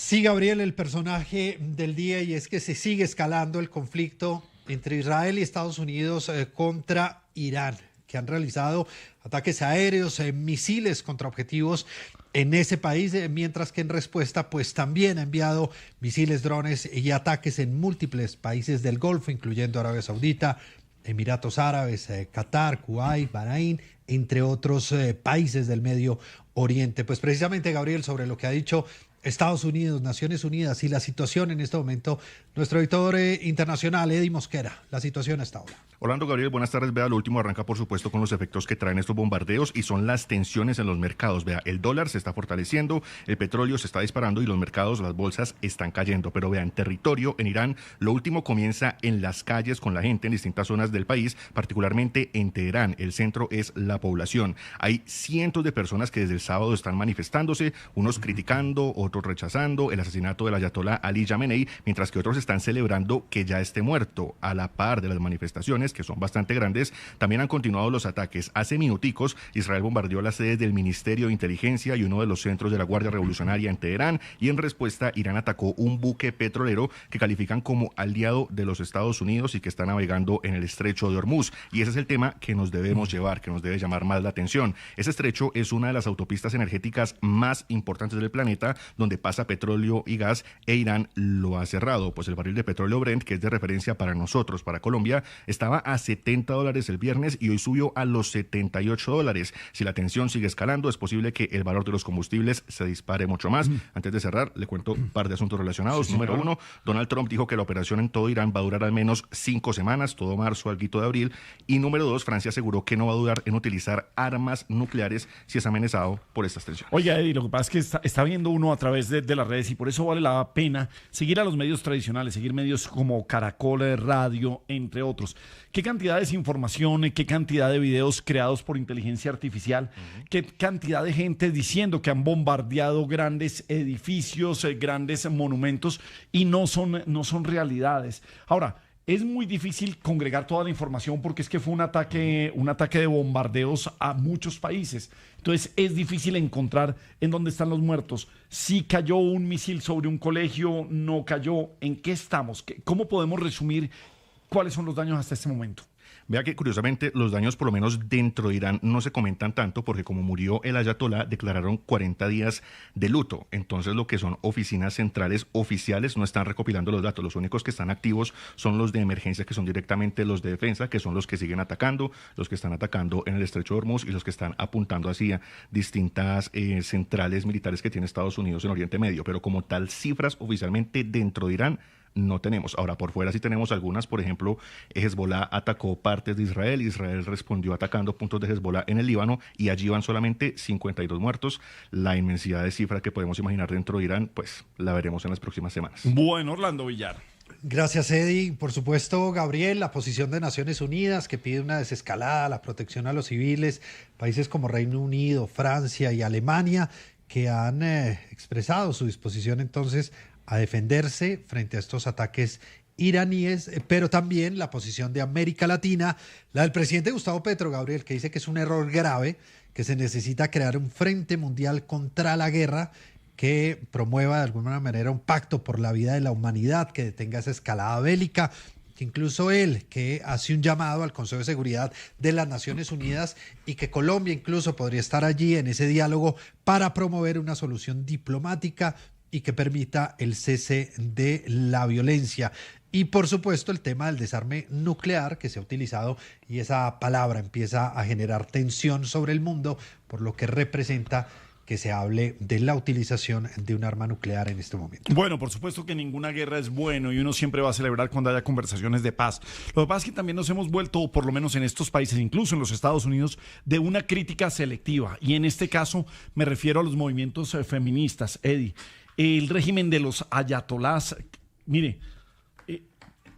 Sí, Gabriel, el personaje del día, y es que se sigue escalando el conflicto entre Israel y Estados Unidos contra Irán, que han realizado ataques aéreos, misiles contra objetivos en ese país, mientras que en respuesta pues también ha enviado misiles, drones y ataques en múltiples países del Golfo, incluyendo Arabia Saudita, Emiratos Árabes, Qatar, Kuwait, Bahrein, entre otros países del Medio Oriente. Pues precisamente, Gabriel, sobre lo que ha dicho Estados Unidos, Naciones Unidas y la situación en este momento, nuestro editor internacional, Eddie Mosquera, la situación hasta ahora. Orlando, Gabriel, buenas tardes. Vea, lo último arranca, por supuesto, con los efectos que traen estos bombardeos y son las tensiones en los mercados. Vea, el dólar se está fortaleciendo, el petróleo se está disparando y los mercados, las bolsas están cayendo. Pero vea, en territorio, en Irán, lo último comienza en las calles con la gente en distintas zonas del país, particularmente en Teherán. El centro es la población. Hay cientos de personas que desde el sábado están manifestándose, unos criticando, otros rechazando el asesinato del ayatolá Ali Jamenei, mientras que otros están celebrando que ya esté muerto. A la par de las manifestaciones, que son bastante grandes, también han continuado los ataques. Hace minuticos, Israel bombardeó las sedes del Ministerio de Inteligencia y uno de los centros de la Guardia Revolucionaria en Teherán, y en respuesta, Irán atacó un buque petrolero que califican como aliado de los Estados Unidos y que está navegando en el estrecho de Hormuz. Y ese es el tema que nos debemos llevar, que nos debe llamar más la atención. Ese estrecho es una de las autopistas energéticas más importantes del planeta, donde pasa petróleo y gas, e Irán lo ha cerrado. Pues el barril de petróleo Brent, que es de referencia para nosotros, para Colombia, estaba a $70 el viernes y hoy subió a los $78. Si la tensión sigue escalando, es posible que el valor de los combustibles se dispare mucho más. Antes de cerrar, le cuento un par de asuntos relacionados. Sí, Número uno, Donald Trump dijo que la operación en todo Irán va a durar al menos 5 semanas, todo marzo, alguito de abril. Y número dos, Francia aseguró que no va a dudar en utilizar armas nucleares si es amenazado por estas tensiones. Oiga, Eddie, lo que pasa es que está viendo uno a través de las redes y por eso vale la pena seguir a los medios tradicionales, seguir medios como Caracol, Radio, entre otros. ¿Qué cantidad de desinformación, qué cantidad de videos creados por inteligencia artificial, qué cantidad de gente diciendo que han bombardeado grandes edificios, grandes monumentos y no son realidades? Ahora, es muy difícil congregar toda la información porque es que fue un ataque de bombardeos a muchos países. Entonces es difícil encontrar en dónde están los muertos. Si cayó un misil sobre un colegio, no cayó. ¿En qué estamos? ¿Cómo podemos resumir cuáles son los daños hasta este momento? Vea que curiosamente los daños, por lo menos dentro de Irán, no se comentan tanto porque como murió el ayatolá, declararon 40 días de luto. Entonces lo que son oficinas centrales oficiales no están recopilando los datos. Los únicos que están activos son los de emergencia, que son directamente los de defensa, que son los que siguen atacando, los que están atacando en el estrecho de Hormuz y los que están apuntando hacia distintas centrales militares que tiene Estados Unidos en Oriente Medio. Pero como tal, cifras oficialmente dentro de Irán no tenemos. Ahora, por fuera sí tenemos algunas. Por ejemplo, Hezbollah atacó partes de Israel. Israel respondió atacando puntos de Hezbollah en el Líbano y allí van solamente 52 muertos. La inmensidad de cifra que podemos imaginar dentro de Irán, pues la veremos en las próximas semanas. Bueno, Orlando Villar. Gracias, Eddie. Por supuesto, Gabriel, la posición de Naciones Unidas que pide una desescalada, la protección a los civiles, países como Reino Unido, Francia y Alemania que han expresado su disposición entonces a defenderse frente a estos ataques iraníes, pero también la posición de América Latina, la del presidente Gustavo Petro, Gabriel, que dice que es un error grave, que se necesita crear un frente mundial contra la guerra que promueva de alguna manera un pacto por la vida de la humanidad, que detenga esa escalada bélica, que incluso él, que hace un llamado al Consejo de Seguridad de las Naciones Unidas y que Colombia incluso podría estar allí en ese diálogo para promover una solución diplomática y que permita el cese de la violencia. Y por supuesto el tema del desarme nuclear que se ha utilizado y esa palabra empieza a generar tensión sobre el mundo, por lo que representa que se hable de la utilización de un arma nuclear en este momento. Bueno, por supuesto que ninguna guerra es bueno y uno siempre va a celebrar cuando haya conversaciones de paz. Lo que pasa es que también nos hemos vuelto, por lo menos en estos países, incluso en los Estados Unidos, de una crítica selectiva. Y en este caso me refiero a los movimientos feministas, Eddie. El régimen de los ayatolás, mire,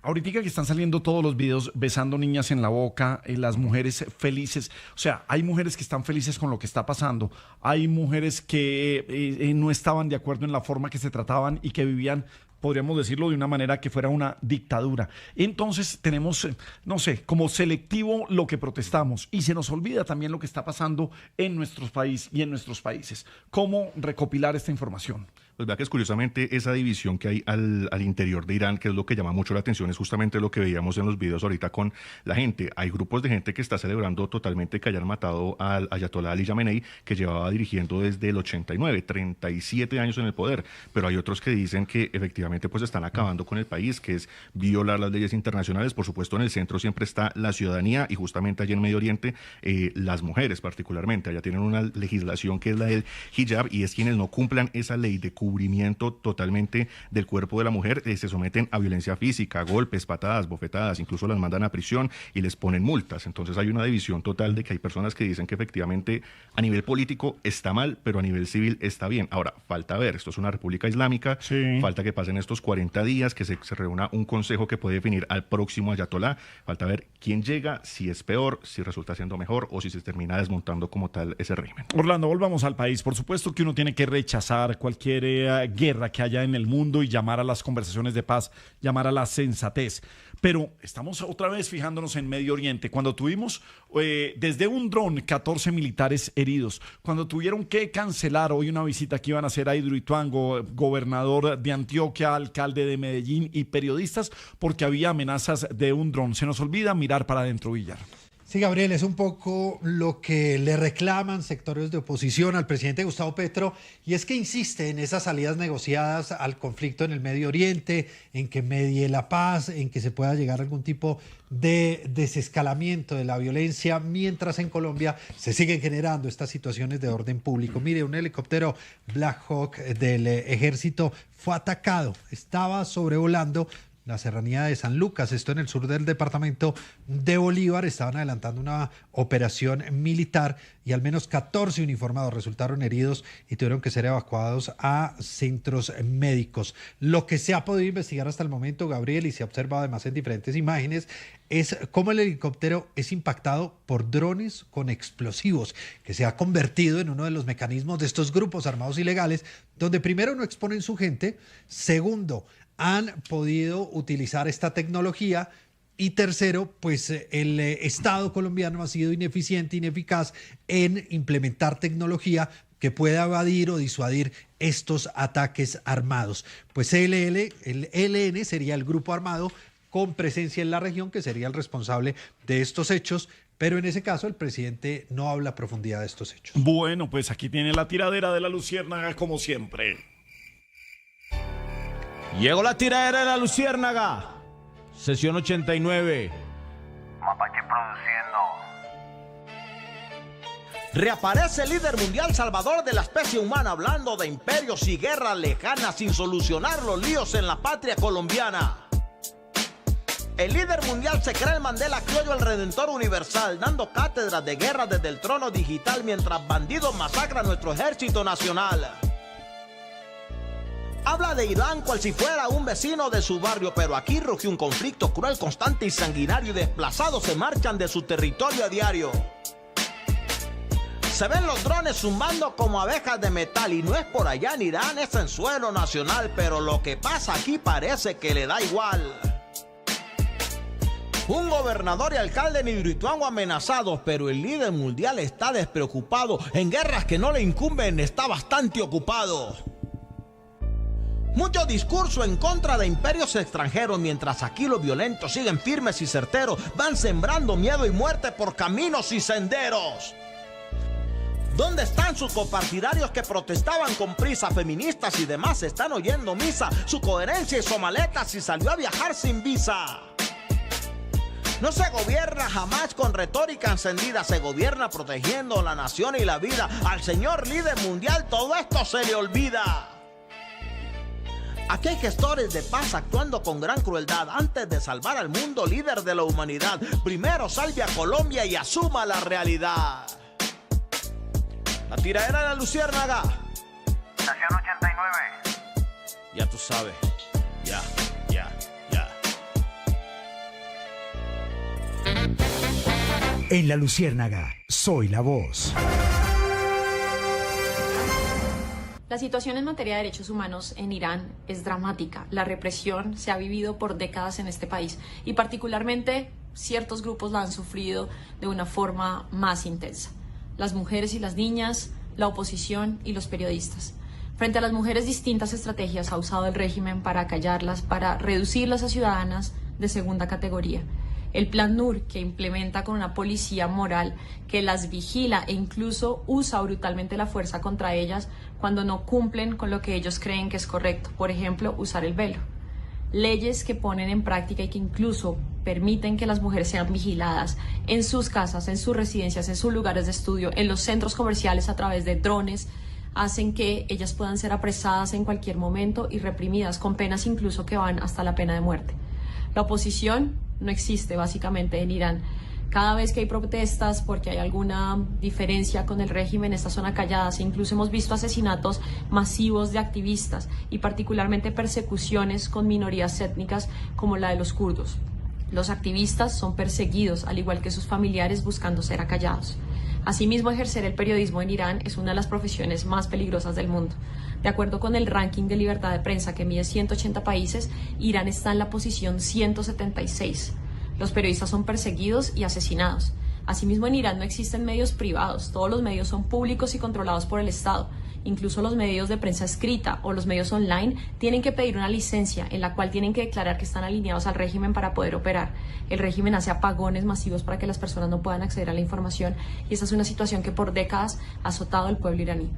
ahorita que están saliendo todos los videos besando niñas en la boca, las mujeres felices, o sea, hay mujeres que están felices con lo que está pasando, hay mujeres que no estaban de acuerdo en la forma que se trataban y que vivían, podríamos decirlo de una manera que fuera una dictadura. Entonces tenemos, no sé, como selectivo lo que protestamos y se nos olvida también lo que está pasando en nuestro país y en nuestros países. ¿Cómo recopilar esta información? Pues vea que es curiosamente esa división que hay al interior de Irán, que es lo que llama mucho la atención, es justamente lo que veíamos en los videos ahorita con la gente. Hay grupos de gente que está celebrando totalmente que hayan matado al Ayatollah Ali Khamenei, que llevaba dirigiendo desde el 89, 37 años en el poder, pero hay otros que dicen que efectivamente pues están acabando con el país, que es violar las leyes internacionales. Por supuesto, en el centro siempre está la ciudadanía y justamente allí en Medio Oriente las mujeres particularmente. Allá tienen una legislación que es la del hijab, y es quienes no cumplan esa ley de cubrimiento totalmente del cuerpo de la mujer, se someten a violencia física, golpes, patadas, bofetadas, incluso las mandan a prisión y les ponen multas. Entonces hay una división total de que hay personas que dicen que efectivamente a nivel político está mal, pero a nivel civil está bien. Ahora, falta ver, esto es una república islámica, Sí. falta que pasen estos 40 días, que se reúna un consejo que puede definir al próximo ayatolá, falta ver quién llega, si es peor, si resulta siendo mejor o si se termina desmontando como tal ese régimen. Orlando, volvamos al país. Por supuesto que uno tiene que rechazar cualquier guerra que haya en el mundo y llamar a las conversaciones de paz, llamar a la sensatez. Pero estamos otra vez fijándonos en Medio Oriente. Cuando tuvimos desde un dron 14 militares heridos, cuando tuvieron que cancelar hoy una visita que iban a hacer a Hidroituango, gobernador de Antioquia, alcalde de Medellín y periodistas, porque había amenazas de un dron. Se nos olvida mirar para adentro, Villar. Sí, Gabriel, es un poco lo que le reclaman sectores de oposición al presidente Gustavo Petro, y es que insiste en esas salidas negociadas al conflicto en el Medio Oriente, en que medie la paz, en que se pueda llegar a algún tipo de desescalamiento de la violencia, mientras en Colombia se siguen generando estas situaciones de orden público. Mire, un helicóptero Black Hawk del ejército fue atacado, estaba sobrevolando la serranía de San Lucas, esto en el sur del departamento de Bolívar. Estaban adelantando una operación militar y al menos 14 uniformados resultaron heridos y tuvieron que ser evacuados a centros médicos. Lo que se ha podido investigar hasta el momento, Gabriel, y se ha observado además en diferentes imágenes, es cómo el helicóptero es impactado por drones con explosivos, que se ha convertido en uno de los mecanismos de estos grupos armados ilegales, donde primero no exponen su gente, segundo, han podido utilizar esta tecnología, y tercero, pues el Estado colombiano ha sido ineficiente, ineficaz en implementar tecnología que pueda evadir o disuadir estos ataques armados. Pues el ELN sería el grupo armado con presencia en la región que sería el responsable de estos hechos, pero en ese caso el presidente no habla a profundidad de estos hechos. Bueno, pues aquí tiene la tiradera de la Luciérnaga como siempre. Llegó la tiradera de la Luciérnaga. Sesión 89. Mapache produciendo. Reaparece el líder mundial salvador de la especie humana, hablando de imperios y guerras lejanas sin solucionar los líos en la patria colombiana. El líder mundial se cree el Mandela criollo, el redentor universal, dando cátedras de guerra desde el trono digital mientras bandidos masacran nuestro ejército nacional. Habla de Irán cual si fuera un vecino de su barrio, pero aquí ruge un conflicto cruel, constante y sanguinario, y desplazados se marchan de su territorio a diario. Se ven los drones zumbando como abejas de metal, y no es por allá en Irán, es en suelo nacional, pero lo que pasa aquí parece que le da igual. Un gobernador y alcalde en Hidroituango amenazados, pero el líder mundial está despreocupado. En guerras que no le incumben está bastante ocupado. Mucho discurso en contra de imperios extranjeros, mientras aquí los violentos siguen firmes y certeros, van sembrando miedo y muerte por caminos y senderos. ¿Dónde están sus copartidarios que protestaban con prisa? Feministas y demás están oyendo misa. Su coherencia hizo maletas y salió a viajar sin visa. No se gobierna jamás con retórica encendida, se gobierna protegiendo la nación y la vida. Al señor líder mundial todo esto se le olvida. Aquí hay gestores de paz actuando con gran crueldad. Antes de salvar al mundo, líder de la humanidad, primero salve a Colombia y asuma la realidad. La tiradera de la Luciérnaga. Estación 89. Ya tú sabes. Ya. En la Luciérnaga, soy la voz. La situación en materia de derechos humanos en Irán es dramática. La represión se ha vivido por décadas en este país y particularmente ciertos grupos la han sufrido de una forma más intensa. Las mujeres y las niñas, la oposición y los periodistas. Frente a las mujeres, distintas estrategias ha usado el régimen para acallarlas, para reducirlas a ciudadanas de segunda categoría. El Plan NUR, que implementa con una policía moral que las vigila e incluso usa brutalmente la fuerza contra ellas cuando no cumplen con lo que ellos creen que es correcto. Por ejemplo, usar el velo. Leyes que ponen en práctica y que incluso permiten que las mujeres sean vigiladas en sus casas, en sus residencias, en sus lugares de estudio, en los centros comerciales a través de drones, hacen que ellas puedan ser apresadas en cualquier momento y reprimidas con penas incluso que van hasta la pena de muerte. La oposición no existe básicamente en Irán. Cada vez que hay protestas porque hay alguna diferencia con el régimen, estas son acalladas. Incluso hemos visto asesinatos masivos de activistas y particularmente persecuciones con minorías étnicas como la de los kurdos. Los activistas son perseguidos, al igual que sus familiares, buscando ser acallados. Asimismo, ejercer el periodismo en Irán es una de las profesiones más peligrosas del mundo. De acuerdo con el ranking de libertad de prensa que mide 180 países, Irán está en la posición 176. Los periodistas son perseguidos y asesinados. Asimismo, en Irán no existen medios privados. Todos los medios son públicos y controlados por el Estado. Incluso los medios de prensa escrita o los medios online tienen que pedir una licencia en la cual tienen que declarar que están alineados al régimen para poder operar. El régimen hace apagones masivos para que las personas no puedan acceder a la información y esta es una situación que por décadas ha azotado al pueblo iraní.